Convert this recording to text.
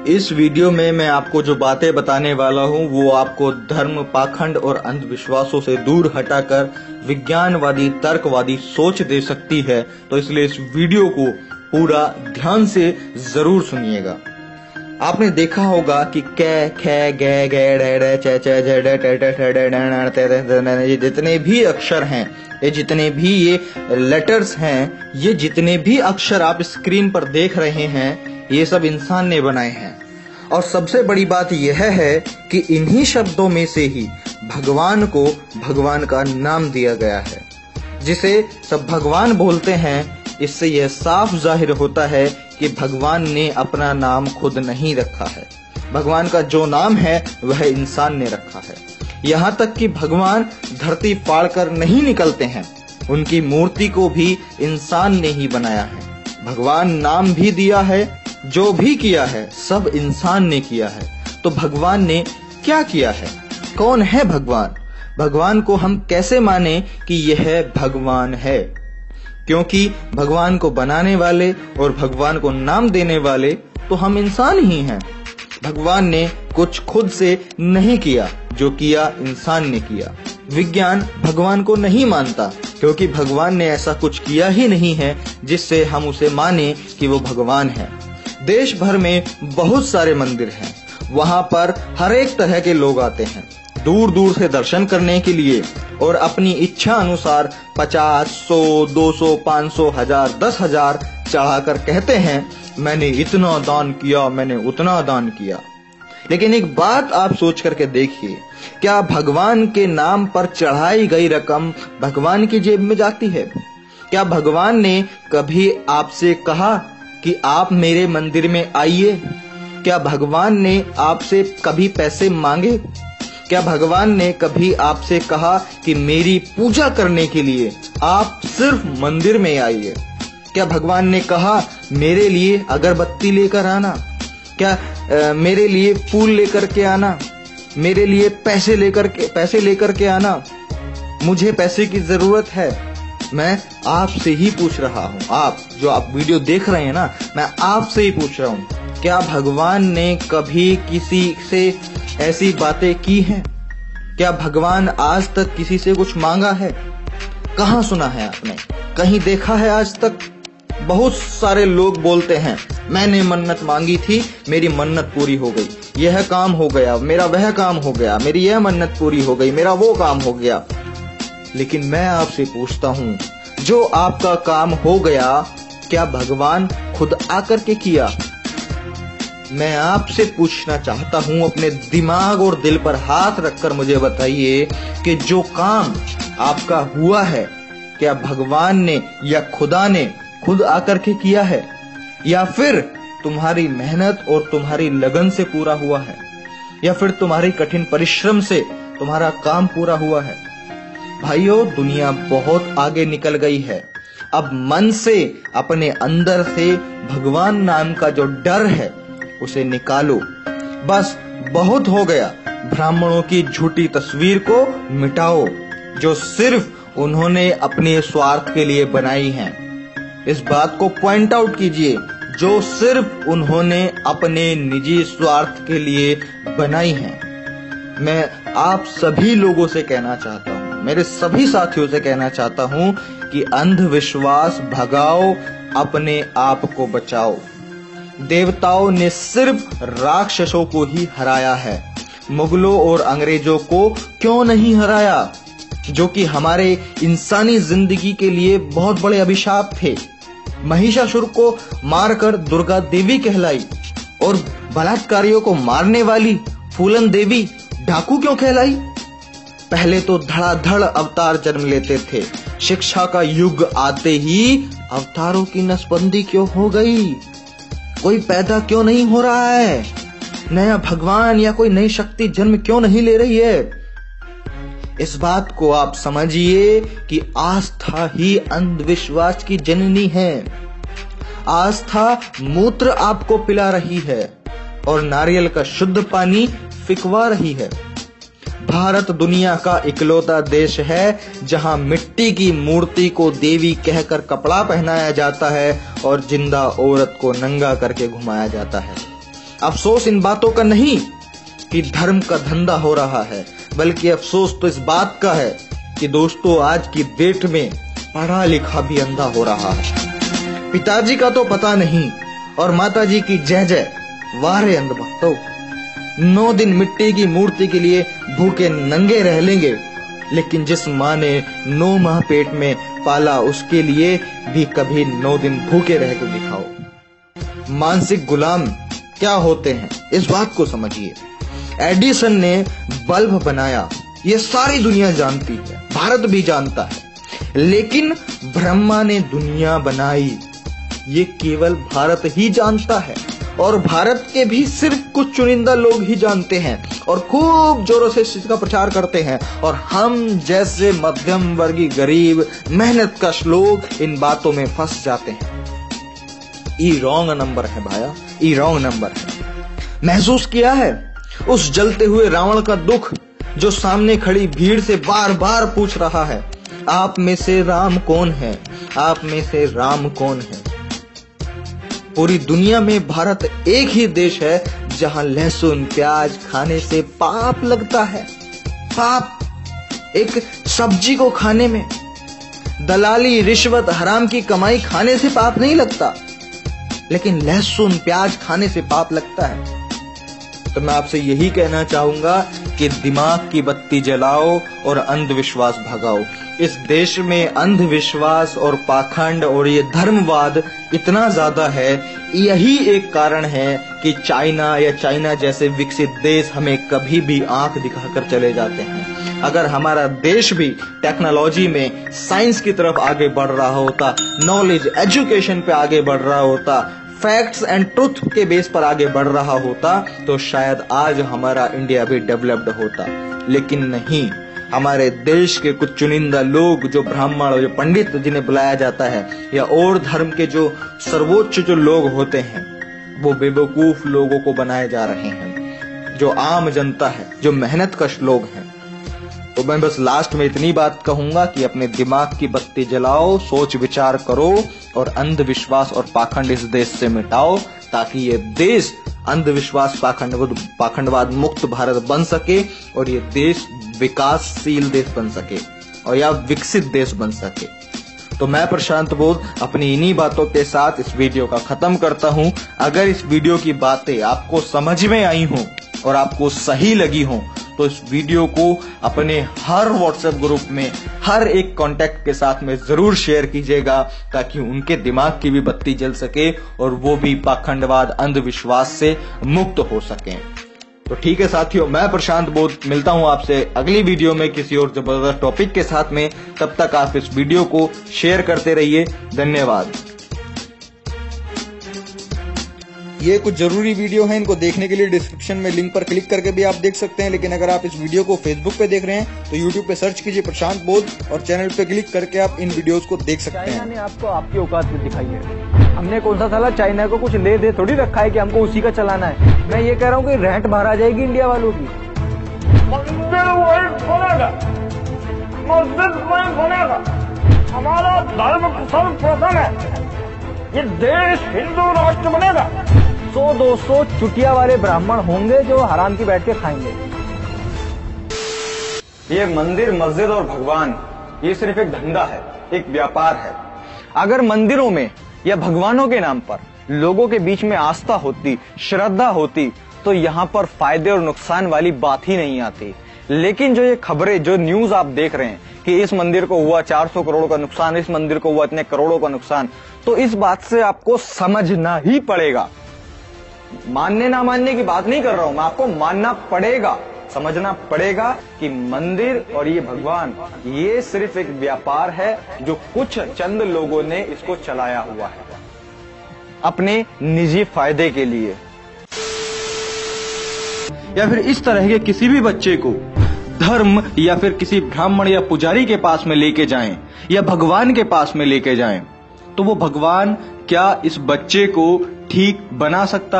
इस वीडियो में मैं आपको जो बातें बताने वाला हूँ वो आपको धर्म, पाखंड और अंधविश्वासों से दूर हटाकर विज्ञानवादी, तर्कवादी सोच दे सकती है। तो इसलिए इस वीडियो को पूरा ध्यान से जरूर सुनिएगा। आपने देखा होगा कि कै, खे, गे, गे, डे, डे, चे, चे, जे, डे, टे, टे, टे, डे, डे, ते, ते, ते, ये जितने भी अक्षर हैं, ये जितने भी ये लेटर्स हैं, ये जितने भी अक्षर आप स्क्रीन पर देख रहे हैं, ये सब इंसान ने बनाए हैं। और सबसे बड़ी बात यह है कि इन्हीं शब्दों में से ही भगवान को भगवान का नाम दिया गया है, जिसे सब भगवान बोलते हैं। इससे यह साफ जाहिर होता है कि भगवान ने अपना नाम खुद नहीं रखा है। भगवान का जो नाम है वह इंसान ने रखा है। यहाँ तक कि भगवान धरती फाड़कर नहीं निकलते हैं, उनकी मूर्ति को भी इंसान ने ही बनाया है। भगवान नाम भी दिया है, जो भी किया है सब इंसान ने किया है। तो भगवान ने क्या किया है? कौन है भगवान? भगवान को हम कैसे माने कि यह भगवान है? क्योंकि भगवान को बनाने वाले और भगवान को नाम देने वाले तो हम इंसान ही हैं। भगवान ने कुछ खुद से नहीं किया, जो किया इंसान ने किया। विज्ञान भगवान को नहीं मानता, क्योंकि भगवान ने ऐसा कुछ किया ही नहीं है जिससे हम उसे माने कि वो भगवान है। देश भर में बहुत सारे मंदिर हैं, वहां पर हर एक तरह के लोग आते हैं दूर दूर से दर्शन करने के लिए, और अपनी इच्छा अनुसार 50, 100, 200, 500, 1000, 10,000 चढ़ाकर कहते हैं मैंने इतना दान किया, मैंने उतना दान किया। लेकिन एक बात आप सोच करके देखिए, क्या भगवान के नाम पर चढ़ाई गई रकम भगवान की जेब में जाती है? क्या भगवान ने कभी आपसे कहा कि आप मेरे मंदिर में आइए? क्या भगवान ने आपसे कभी पैसे मांगे? क्या भगवान ने कभी आपसे कहा कि मेरी पूजा करने के लिए आप सिर्फ मंदिर में आइए? क्या भगवान ने कहा मेरे लिए अगरबत्ती लेकर आना? क्या मेरे लिए फूल लेकर के आना? मेरे लिए पैसे लेकर के आना? मुझे पैसे की जरूरत है। मैं आपसे ही पूछ रहा हूँ, आप जो आप वीडियो देख रहे हैं ना, मैं आपसे ही पूछ रहा हूँ, क्या भगवान ने कभी किसी से ऐसी बातें की हैं? क्या भगवान आज तक किसी से कुछ मांगा है? कहाँ सुना है आपने? कहीं देखा है आज तक? बहुत सारे लोग बोलते हैं मैंने मन्नत मांगी थी, मेरी मन्नत पूरी हो गई, यह काम हो गया, मेरा वह काम हो गया, मेरी यह मन्नत पूरी हो गई, मेरा वो काम हो गया। लेकिन मैं आपसे पूछता हूँ, जो आपका काम हो गया, क्या भगवान खुद आकर के किया? मैं आपसे पूछना चाहता हूं, अपने दिमाग और दिल पर हाथ रखकर मुझे बताइए कि जो काम आपका हुआ है, क्या भगवान ने या खुदा ने खुद आकर के किया है, या फिर तुम्हारी मेहनत और तुम्हारी लगन से पूरा हुआ है, या फिर तुम्हारी कठिन परिश्रम से तुम्हारा काम पूरा हुआ है? भाइयों, दुनिया बहुत आगे निकल गई है। अब मन से, अपने अंदर से भगवान नाम का जो डर है उसे निकालो। बस बहुत हो गया। ब्राह्मणों की झूठी तस्वीर को मिटाओ, जो सिर्फ उन्होंने अपने स्वार्थ के लिए बनाई है। इस बात को पॉइंट आउट कीजिए, जो सिर्फ उन्होंने अपने निजी स्वार्थ के लिए बनाई है। मैं आप सभी लोगों से कहना चाहता हूँ, मेरे सभी साथियों से कहना चाहता हूँ कि अंधविश्वास भगाओ, अपने आप को बचाओ। देवताओं ने सिर्फ राक्षसों को ही हराया है, मुगलों और अंग्रेजों को क्यों नहीं हराया, जो कि हमारे इंसानी जिंदगी के लिए बहुत बड़े अभिशाप थे। महिषासुर को मारकर दुर्गा देवी कहलाई, और बलात्कारियों को मारने वाली फूलन देवी डाकू क्यों कहलाई? पहले तो धड़ाधड़ अवतार जन्म लेते थे, शिक्षा का युग आते ही अवतारों की नसबंदी क्यों हो गई? कोई पैदा क्यों नहीं हो रहा है? नया भगवान या कोई नई शक्ति जन्म क्यों नहीं ले रही है? इस बात को आप समझिए कि आस्था ही अंधविश्वास की जननी है। आस्था मूत्र आपको पिला रही है और नारियल का शुद्ध पानी फिकवा रही है। भारत दुनिया का इकलौता देश है जहां मिट्टी की मूर्ति को देवी कहकर कपड़ा पहनाया जाता है और जिंदा औरत को नंगा करके घुमाया जाता है। अफसोस इन बातों का नहीं कि धर्म का धंधा हो रहा है, बल्कि अफसोस तो इस बात का है कि दोस्तों आज की डेट में पढ़ा लिखा भी अंधा हो रहा है। पिताजी का तो पता नहीं और माताजी की जय जय, वारे अंधभक्तों। 9 दिन मिट्टी की मूर्ति के लिए भूखे नंगे रह लेंगे, लेकिन जिस माँ ने 9 माह पेट में पाला उसके लिए भी कभी 9 दिन भूखे रह कर दिखाओ। मानसिक गुलाम क्या होते हैं इस बात को समझिए। एडिसन ने बल्ब बनाया, ये सारी दुनिया जानती है, भारत भी जानता है, लेकिन ब्रह्मा ने दुनिया बनाई ये केवल भारत ही जानता है, और भारत के भी सिर्फ कुछ चुनिंदा लोग ही जानते हैं और खूब जोरों से इसका प्रचार करते हैं, और हम जैसे मध्यम वर्गीय गरीब मेहनतकश लोग इन बातों में फंस जाते हैं। ई रॉन्ग नंबर है भाया, ई रॉन्ग नंबर है। महसूस किया है उस जलते हुए रावण का दुख जो सामने खड़ी भीड़ से बार बार पूछ रहा है, आप में से राम कौन है, आप में से राम कौन है। पूरी दुनिया में भारत एक ही देश है जहां लहसुन प्याज खाने से पाप लगता है। पाप एक सब्जी को खाने में, दलाली रिश्वत हराम की कमाई खाने से पाप नहीं लगता, लेकिन लहसुन प्याज खाने से पाप लगता है। तो मैं आपसे यही कहना चाहूंगा कि दिमाग की बत्ती जलाओ और अंधविश्वास भगाओ। इस देश में अंधविश्वास और पाखंड और ये धर्मवाद इतना ज्यादा है, यही एक कारण है कि चाइना जैसे विकसित देश हमें कभी भी आंख दिखाकर चले जाते हैं। अगर हमारा देश भी टेक्नोलॉजी में साइंस की तरफ आगे बढ़ रहा होता, नॉलेज एजुकेशन पे आगे बढ़ रहा होता, फैक्ट्स एंड ट्रुथ के बेस पर आगे बढ़ रहा होता, तो शायद आज हमारा इंडिया भी डेवलप्ड होता। लेकिन नहीं, हमारे देश के कुछ चुनिंदा लोग जो ब्राह्मण और जो पंडित जिन्हें बुलाया जाता है, या और धर्म के जो सर्वोच्च जो लोग होते हैं, वो बेवकूफ लोगों को बनाए जा रहे हैं। जो आम जनता है, जो मेहनतकश लोग हैं। तो मैं बस लास्ट में इतनी बात कहूंगा कि अपने दिमाग की बत्ती जलाओ, सोच विचार करो और अंधविश्वास और पाखंड इस देश से मिटाओ, ताकि ये देश अंधविश्वास पाखंडवाद मुक्त भारत बन सके और ये देश विकासशील देश बन सके और या विकसित देश बन सके। तो मैं प्रशांत बोध अपनी इन्हीं बातों के साथ इस वीडियो का खत्म करता हूं। अगर इस वीडियो की बातें आपको समझ में आई हों और आपको सही लगी हों, तो इस वीडियो को अपने हर व्हाट्सएप ग्रुप में हर एक कांटेक्ट के साथ में जरूर शेयर कीजिएगा, ताकि उनके दिमाग की भी बत्ती जल सके और वो भी पाखंडवाद अंधविश्वास से मुक्त हो सकें। तो ठीक है साथियों, मैं प्रशांत बोध मिलता हूं आपसे अगली वीडियो में किसी और जबरदस्त टॉपिक के साथ में। तब तक आप इस वीडियो को शेयर करते रहिए। धन्यवाद। ये कुछ जरूरी वीडियो हैं, इनको देखने के लिए डिस्क्रिप्शन में लिंक पर क्लिक करके भी आप देख सकते हैं। लेकिन अगर आप इस वीडियो को फेसबुक पे देख रहे हैं तो यूट्यूब पे सर्च कीजिए प्रशांत बोध और चैनल पे क्लिक करके आप इन वीडियोस को देख सकते हैं। चाइना ने आपको आपकी औकात भी दिखाई है। हमने कौन सा साला चाइना को कुछ ले दे थोड़ी रखा है कि हमको उसी का चलाना है। मैं ये कह रहा हूँ कि रेंट बाहर आ जाएगी इंडिया वालों की। मंदिर वही बनेगा, मस्जिद वही बनेगा, हमारा धर्म सर्वप्रथम है, ये देश हिंदू राष्ट्र बनेगा। 100-200 चुटिया वाले ब्राह्मण होंगे जो हराम की बैठ के खाएंगे। ये मंदिर मस्जिद और भगवान ये सिर्फ एक धंधा है, एक व्यापार है। अगर मंदिरों में या भगवानों के नाम पर लोगों के बीच में आस्था होती, श्रद्धा होती, तो यहाँ पर फायदे और नुकसान वाली बात ही नहीं आती। लेकिन जो ये खबरें, जो न्यूज आप देख रहे हैं कि इस मंदिर को हुआ 400 करोड़ का नुकसान, इस मंदिर को हुआ इतने करोड़ों का नुकसान, तो इस बात से आपको समझना ही पड़ेगा। मानने ना मानने की बात नहीं कर रहा हूं मैं, आपको मानना पड़ेगा, समझना पड़ेगा कि मंदिर और ये भगवान ये सिर्फ एक व्यापार है जो कुछ चंद लोगों ने इसको चलाया हुआ है अपने निजी फायदे के लिए। या फिर इस तरह के किसी भी बच्चे को धर्म या फिर किसी ब्राह्मण या पुजारी के पास में लेके जाएं या भगवान के पास में लेके जाएं, तो वो भगवान क्या इस बच्चे को ठीक बना सकता